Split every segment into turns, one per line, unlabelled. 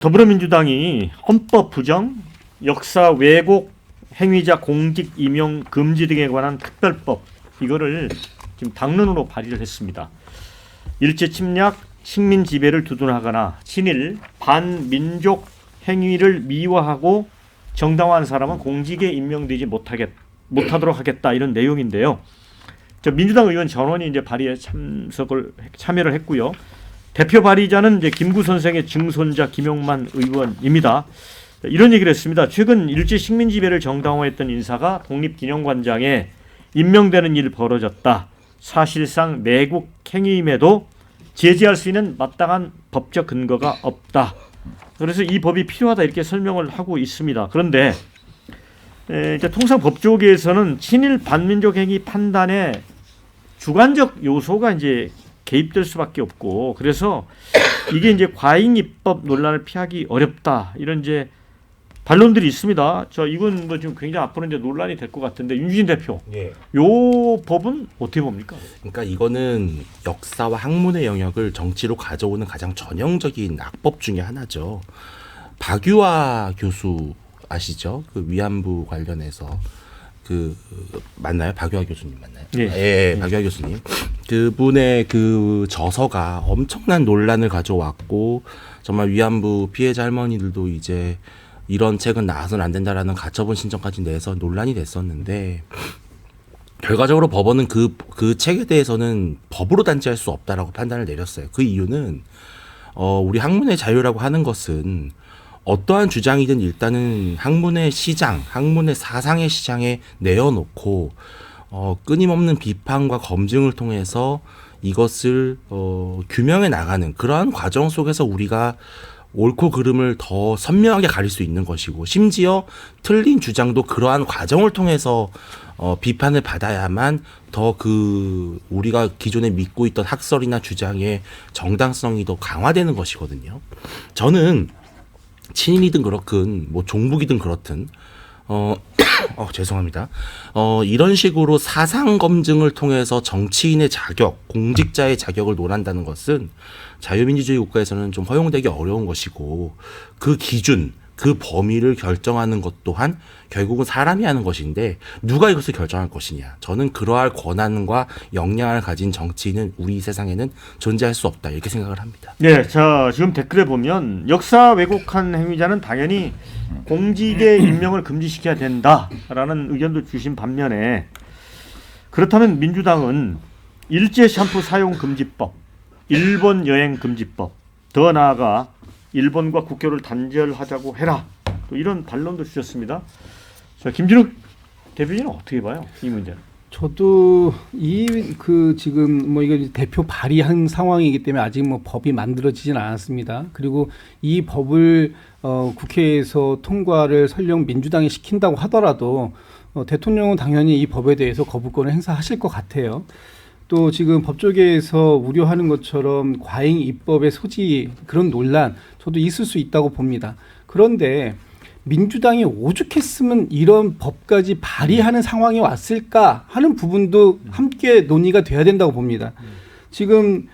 더불어민주당이 헌법 부정, 역사 왜곡, 행위자 공직 임용 금지 등에 관한 특별법 이거를 지금 당론으로 발의를 했습니다. 일제 침략, 식민 지배를 두둔하거나 친일, 반민족 행위를 미화하고 정당화한 사람은 공직에 임명되지 못하도록 하겠다 이런 내용인데요. 민주당 의원 전원이 이제 발의에 참여를 했고요. 대표 발의자는 이제 김구 선생의 증손자 김용만 의원입니다. 이런 얘기를 했습니다. 최근 일제 식민 지배를 정당화했던 인사가 독립기념관장에 임명되는 일이 벌어졌다. 사실상 매국 행위임에도 제재할 수 있는 마땅한 법적 근거가 없다. 그래서 이 법이 필요하다 이렇게 설명을 하고 있습니다. 그런데 이제 통상 법조계에서는 친일 반민족 행위 판단에 주관적 요소가 이제 개입될 수밖에 없고, 그래서 이게 이제 과잉 입법 논란을 피하기 어렵다 이런 이제 반론들이 있습니다. 이건 뭐 지금 굉장히 앞으로 이제 논란이 될 것 같은데 윤주진 대표,
예.
요 법은 어떻게 봅니까?
그러니까 이거는 역사와 학문의 영역을 정치로 가져오는 가장 전형적인 악법 중에 하나죠. 박유화 교수 아시죠? 그 위안부 관련해서 맞나요? 박유화 교수님 맞나요?
예.
박유화 교수님. 그분의 그 저서가 엄청난 논란을 가져왔고, 정말 위안부 피해자 할머니들도 이제 이런 책은 나와서는 안 된다라는 가처분 신청까지 내서 논란이 됐었는데, 결과적으로 법원은 그 책에 대해서는 법으로 단죄할 수 없다라고 판단을 내렸어요. 그 이유는 우리 학문의 자유라고 하는 것은 어떠한 주장이든 일단은 학문의 시장, 학문의 사상의 시장에 내어놓고 끊임없는 비판과 검증을 통해서 이것을 규명해 나가는 그러한 과정 속에서 우리가 옳고 그름을 더 선명하게 가릴 수 있는 것이고, 심지어 틀린 주장도 그러한 과정을 통해서 비판을 받아야만 더 우리가 기존에 믿고 있던 학설이나 주장의 정당성이 더 강화되는 것이거든요. 저는 친일이든 그렇든 뭐 종북이든 그렇든 죄송합니다. 이런 식으로 사상 검증을 통해서 정치인의 자격, 공직자의 자격을 논한다는 것은 자유민주주의 국가에서는 좀 허용되기 어려운 것이고, 그 기준, 그 범위를 결정하는 것 또한 결국은 사람이 하는 것인데 누가 이것을 결정할 것이냐. 저는 그러할 권한과 역량을 가진 정치인은 우리 세상에는 존재할 수 없다 이렇게 생각을 합니다.
네, 지금 댓글에 보면 역사 왜곡한 행위자는 당연히 공직에 임명을 금지시켜야 된다라는 의견도 주신 반면에, 그렇다면 민주당은 일제 샴푸 사용 금지법, 일본 여행 금지법, 더 나아가 일본과 국교를 단절하자고 해라, 또 이런 반론도 주셨습니다. 김진욱 대표님은 어떻게 봐요, 이 문제는?
저도 지금 뭐 이거 대표 발의한 상황이기 때문에 아직 뭐 법이 만들어지진 않았습니다. 그리고 이 법을 국회에서 통과를 설령 민주당이 시킨다고 하더라도 대통령은 당연히 이 법에 대해서 거부권을 행사하실 것 같아요. 또 지금 법조계에서 우려하는 것처럼 과잉 입법의 소지, 그런 논란 저도 있을 수 있다고 봅니다. 그런데 민주당이 오죽했으면 이런 법까지 발의하는 상황이 왔을까 하는 부분도 함께 논의가 돼야 된다고 봅니다. 지금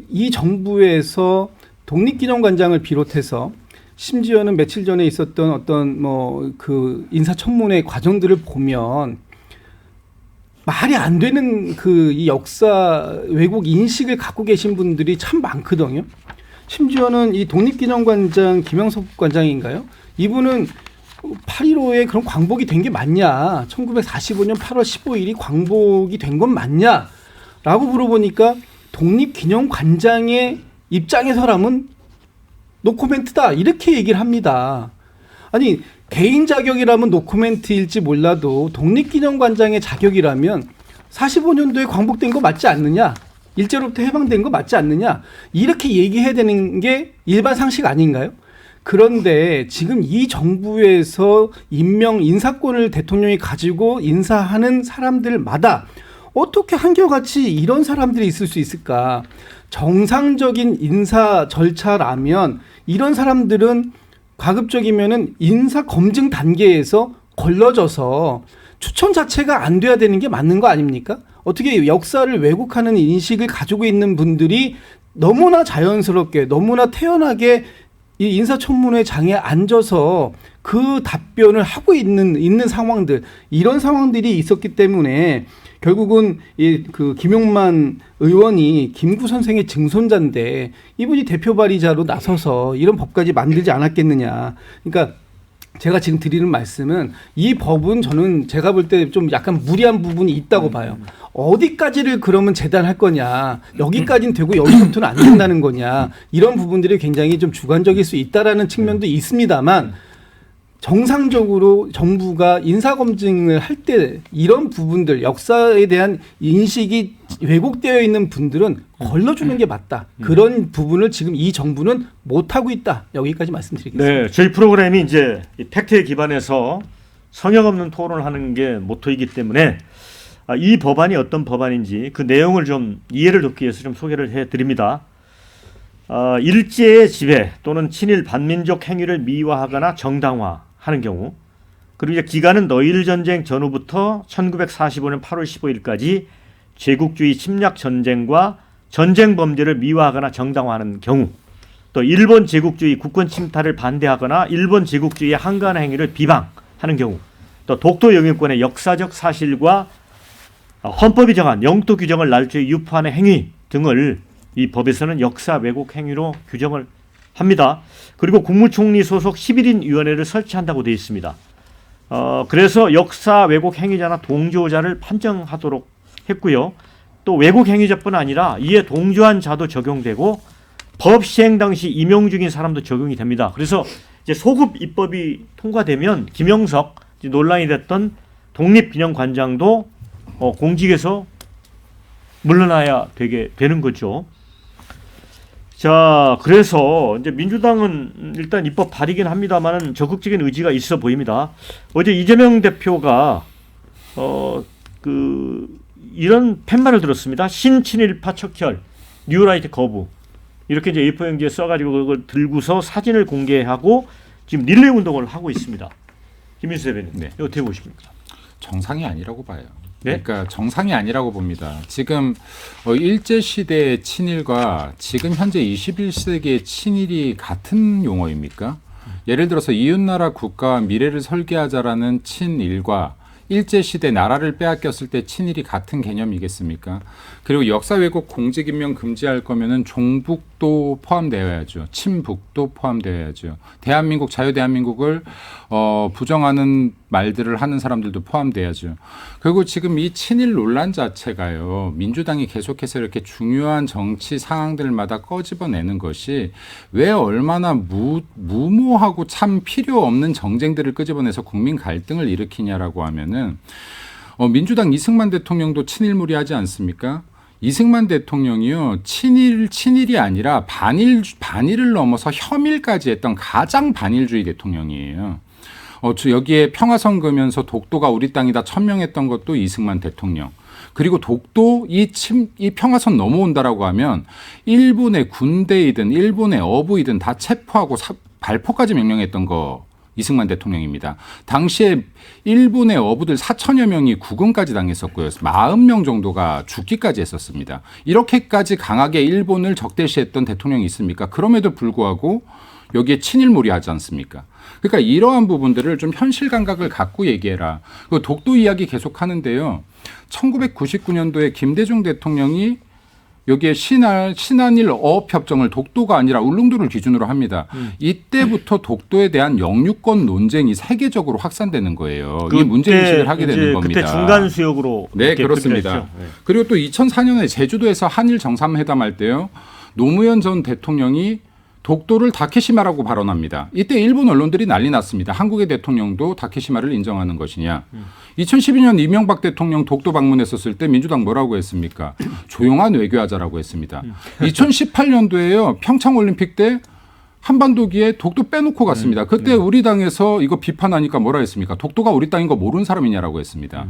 이 정부에서 독립기념관장을 비롯해서 심지어는 며칠 전에 있었던 어떤 인사청문회 과정들을 보면 말이 안 되는 이 역사 왜곡 인식을 갖고 계신 분들이 참 많거든요. 심지어는 이 독립기념관장 김영석 관장인가요? 이분은 8.15에 그런 광복이 된 게 맞냐? 1945년 8월 15일이 광복이 된 건 맞냐? 라고 물어보니까 독립기념관장의 입장에서라면 노코멘트다 이렇게 얘기를 합니다. 아니, 개인 자격이라면 노코멘트일지 몰라도 독립기념관장의 자격이라면 45년도에 광복된 거 맞지 않느냐? 일제로부터 해방된 거 맞지 않느냐? 이렇게 얘기해야 되는 게 일반 상식 아닌가요? 그런데 지금 이 정부에서 인사권을 대통령이 가지고 인사하는 사람들마다 어떻게 한결같이 이런 사람들이 있을 수 있을까? 정상적인 인사 절차라면 이런 사람들은 가급적이면은 인사 검증 단계에서 걸러져서 추천 자체가 안 돼야 되는 게 맞는 거 아닙니까? 어떻게 역사를 왜곡하는 인식을 가지고 있는 분들이 너무나 자연스럽게, 너무나 태연하게 이 인사청문회장에 앉아서 그 답변을 하고 있는 상황들, 이런 상황들이 있었기 때문에 결국은 그 김용만 의원이 김구 선생의 증손자인데 이분이 대표 발의자로 나서서 이런 법까지 만들지 않았겠느냐. 그러니까 제가 지금 드리는 말씀은 이 법은 저는 제가 볼 때 좀 약간 무리한 부분이 있다고 봐요. 어디까지를 그러면 재단할 거냐, 여기까지는 되고 여기서부터는 안 된다는 거냐, 이런 부분들이 굉장히 좀 주관적일 수 있다라는 측면도 있습니다만 정상적으로 정부가 인사검증을 할 때 이런 부분들, 역사에 대한 인식이 왜곡되어 있는 분들은 걸러주는 게 맞다. 그런 부분을 지금 이 정부는 못하고 있다. 여기까지 말씀드리겠습니다.
네, 저희 프로그램이 이제 이 팩트에 기반해서 성역 없는 토론을 하는 게 모토이기 때문에 이 법안이 어떤 법안인지 그 내용을 좀 이해를 돕기 위해서 좀 소개를 해드립니다. 일제의 지배 또는 친일 반민족 행위를 미화하거나 정당화하는 경우, 그리고 이제 기간은 너일 전쟁 전후부터 1945년 8월 15일까지 제국주의 침략 전쟁과 전쟁 범죄를 미화하거나 정당화하는 경우, 또 일본 제국주의 국권 침탈을 반대하거나 일본 제국주의의 한가한 행위를 비방하는 경우, 또 독도 영유권의 역사적 사실과 헌법이 정한 영토 규정을 날조히 유포하는 행위 등을 이 법에서는 역사 왜곡 행위로 규정을 합니다. 그리고 국무총리 소속 11인 위원회를 설치한다고 되어 있습니다. 그래서 역사 왜곡 행위자나 동조자를 판정하도록 했고요. 또 왜곡 행위자뿐 아니라 이에 동조한 자도 적용되고 법 시행 당시 임용 중인 사람도 적용이 됩니다. 그래서 이제 소급 입법이 통과되면 김영석 논란이 됐던 독립기념관장도 공직에서 물러나야 되는 거죠. 자, 그래서 이제 민주당은 일단 입법 발의긴 합니다만은 적극적인 의지가 있어 보입니다. 어제 이재명 대표가 이런 팻말을 들었습니다. 신친일파 척결, 뉴라이트 거부. 이렇게 이제 A4 용지에 써가지고 그걸 들고서 사진을 공개하고 지금 릴레이 운동을 하고 있습니다. 김민수 대변인,
네.
이거 어떻게 보십니까?
정상이 아니라고 봐요.
네?
그러니까 정상이 아니라고 봅니다. 지금 일제 시대의 친일과 지금 현재 21세기의 친일이 같은 용어입니까? 예를 들어서 이웃나라 국가와 미래를 설계하자라는 친일과 일제시대 나라를 빼앗겼을 때 친일이 같은 개념이겠습니까? 그리고 역사 왜곡 공직 임명 금지할 거면은 종북도 포함되어야죠. 친북도 포함되어야죠. 대한민국 자유대한민국을 부정하는 말들을 하는 사람들도 포함돼야죠. 그리고 지금 이 친일 논란 자체가요. 민주당이 계속해서 이렇게 중요한 정치 상황들마다 꺼집어내는 것이 왜 얼마나 무모하고 참 필요 없는 정쟁들을 끄집어내서 국민 갈등을 일으키냐라고 하면은 민주당 이승만 대통령도 친일무리하지 않습니까? 이승만 대통령이요 친일이 아니라 반일을 넘어서 혐일까지 했던 가장 반일주의 대통령이에요. 여기에 평화선 그면서 독도가 우리 땅이다 천명했던 것도 이승만 대통령. 그리고 독도 이 평화선 넘어온다라고 하면 일본의 군대이든 일본의 어부이든 다 체포하고 발포까지 명령했던 거 이승만 대통령입니다. 당시에 일본의 어부들 4천여 명이 구금까지 당했었고요. 40명 정도가 죽기까지 했었습니다. 이렇게까지 강하게 일본을 적대시했던 대통령이 있습니까? 그럼에도 불구하고 여기에 친일무리하지 않습니까? 그러니까 이러한 부분들을 좀 현실 감각을 갖고 얘기해라. 그 독도 이야기 계속 하는데요. 1999년도에 김대중 대통령이 여기에 신한일 어업협정을 독도가 아니라 울릉도를 기준으로 합니다. 이때부터 독도에 대한 영유권 논쟁이 세계적으로 확산되는 거예요. 이 문제인식을 하게 되는 겁니다.
그때 중간 수역으로.
네, 그렇습니다.
네.
그리고 또 2004년에 제주도에서 한일 정상회담 할 때요. 노무현 전 대통령이 독도를 다케시마라고 발언합니다. 이때 일본 언론들이 난리 났습니다. 한국의 대통령도 다케시마를 인정하는 것이냐. 2012년 이명박 대통령 독도 방문했었을 때 민주당 뭐라고 했습니까? 조용한 외교하자라고 했습니다. 2018년도에요. 평창올림픽 때 한반도기에 독도 빼놓고 갔습니다. 그때 우리 당에서 이거 비판하니까 뭐라 했습니까? 독도가 우리 땅인 거 모르는 사람이냐라고 했습니다.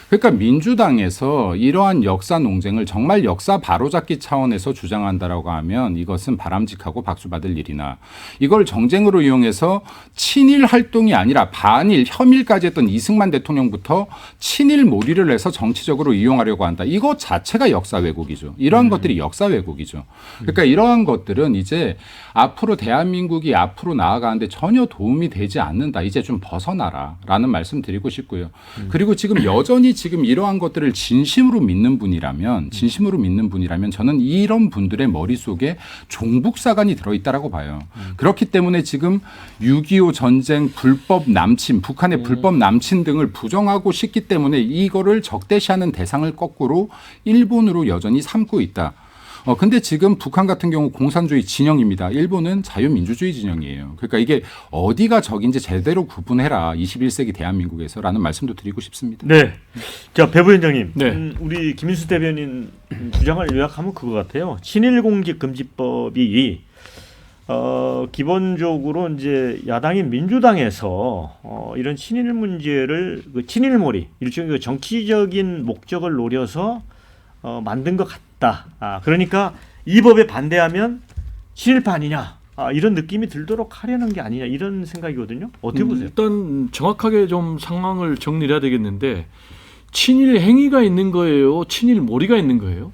그러니까 민주당에서 이러한 역사 논쟁을 정말 역사 바로잡기 차원에서 주장한다라고 하면 이것은 바람직하고 박수받을 일이나 이걸 정쟁으로 이용해서 친일 활동이 아니라 반일, 혐일까지 했던 이승만 대통령부터 친일 몰이를 해서 정치적으로 이용하려고 한다. 이것 자체가 역사 왜곡이죠. 이러한 것들이 역사 왜곡이죠. 그러니까 이러한 것들은 이제 앞으로 대한민국이 앞으로 나아가는데 전혀 도움이 되지 않는다. 이제 좀 벗어나라라는 말씀 드리고 싶고요. 그리고 지금 여전히 지금 이러한 것들을 진심으로 믿는 분이라면 저는 이런 분들의 머릿속에 종북사관이 들어있다라고 봐요. 그렇기 때문에 지금 6.25 전쟁 불법 남침, 북한의 불법 남침 등을 부정하고 싶기 때문에 이거를 적대시하는 대상을 거꾸로 일본으로 여전히 삼고 있다. 근데 지금 북한 같은 경우 공산주의 진영입니다. 일본은 자유민주주의 진영이에요. 그러니까 이게 어디가 적인지 제대로 구분해라. 21세기 대한민국에서라는 말씀도 드리고 싶습니다.
네. 자, 배 부위원장님.
네.
우리 김인수 대변인 주장을 요약하면 그거 같아요. 친일공직금지법이 기본적으로 이제 야당인 민주당에서 이런 친일 문제를 친일몰이 일종의 정치적인 목적을 노려서 만든 것 같다. 그러니까 이 법에 반대하면 친일파 아니냐. 이런 느낌이 들도록 하려는 게 아니냐 이런 생각이거든요. 어떻게 보세요?
일단 정확하게 좀 상황을 정리해야 되겠는데 친일 행위가 있는 거예요? 친일 몰이가 있는 거예요?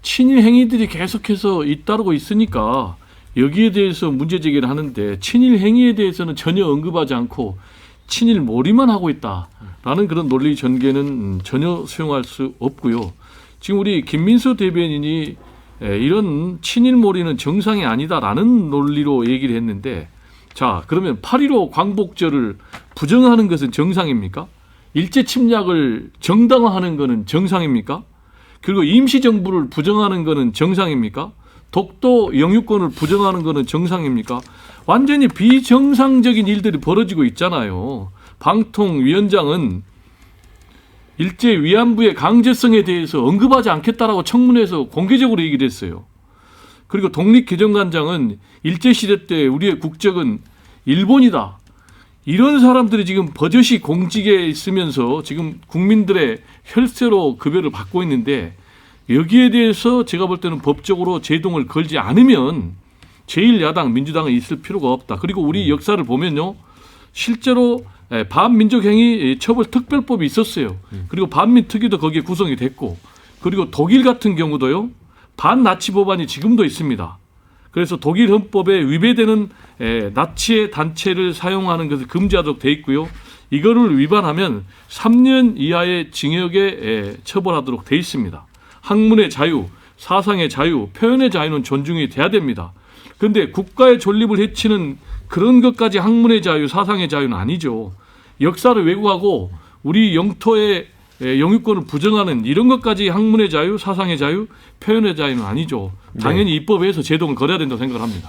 친일 행위들이 계속해서 잇따르고 있으니까 여기에 대해서 문제 제기를 하는데 친일 행위에 대해서는 전혀 언급하지 않고 친일 몰이만 하고 있다라는 그런 논리 전개는 전혀 수용할 수 없고요. 지금 우리 김민수 대변인이 이런 친일몰이는 정상이 아니다라는 논리로 얘기를 했는데 자 그러면 8.15 광복절을 부정하는 것은 정상입니까? 일제침략을 정당화하는 것은 정상입니까? 그리고 임시정부를 부정하는 것은 정상입니까? 독도 영유권을 부정하는 것은 정상입니까? 완전히 비정상적인 일들이 벌어지고 있잖아요. 방통위원장은 일제 위안부의 강제성에 대해서 언급하지 않겠다라고 청문회에서 공개적으로 얘기를 했어요. 그리고 독립개정관장은 일제시대 때 우리의 국적은 일본이다. 이런 사람들이 지금 버젓이 공직에 있으면서 지금 국민들의 혈세로 급여를 받고 있는데 여기에 대해서 제가 볼 때는 법적으로 제동을 걸지 않으면 제1야당 민주당은 있을 필요가 없다. 그리고 우리 역사를 보면요. 실제로 반민족행위 처벌특별법이 있었어요. 그리고 반민특위도 거기에 구성이 됐고 그리고 독일 같은 경우도요. 반나치 법안이 지금도 있습니다. 그래서 독일 헌법에 위배되는 나치의 단체를 사용하는 것을 금지하도록 돼 있고요. 이거를 위반하면 3년 이하의 징역에 처벌하도록 돼 있습니다. 학문의 자유, 사상의 자유, 표현의 자유는 존중이 돼야 됩니다. 그런데 국가의 존립을 해치는 그런 것까지 학문의 자유, 사상의 자유는 아니죠. 역사를 왜곡하고 우리 영토의 영유권을 부정하는 이런 것까지 학문의 자유, 사상의 자유, 표현의 자유는 아니죠. 당연히 입법에서 제동을 걸어야 된다고 생각을 합니다.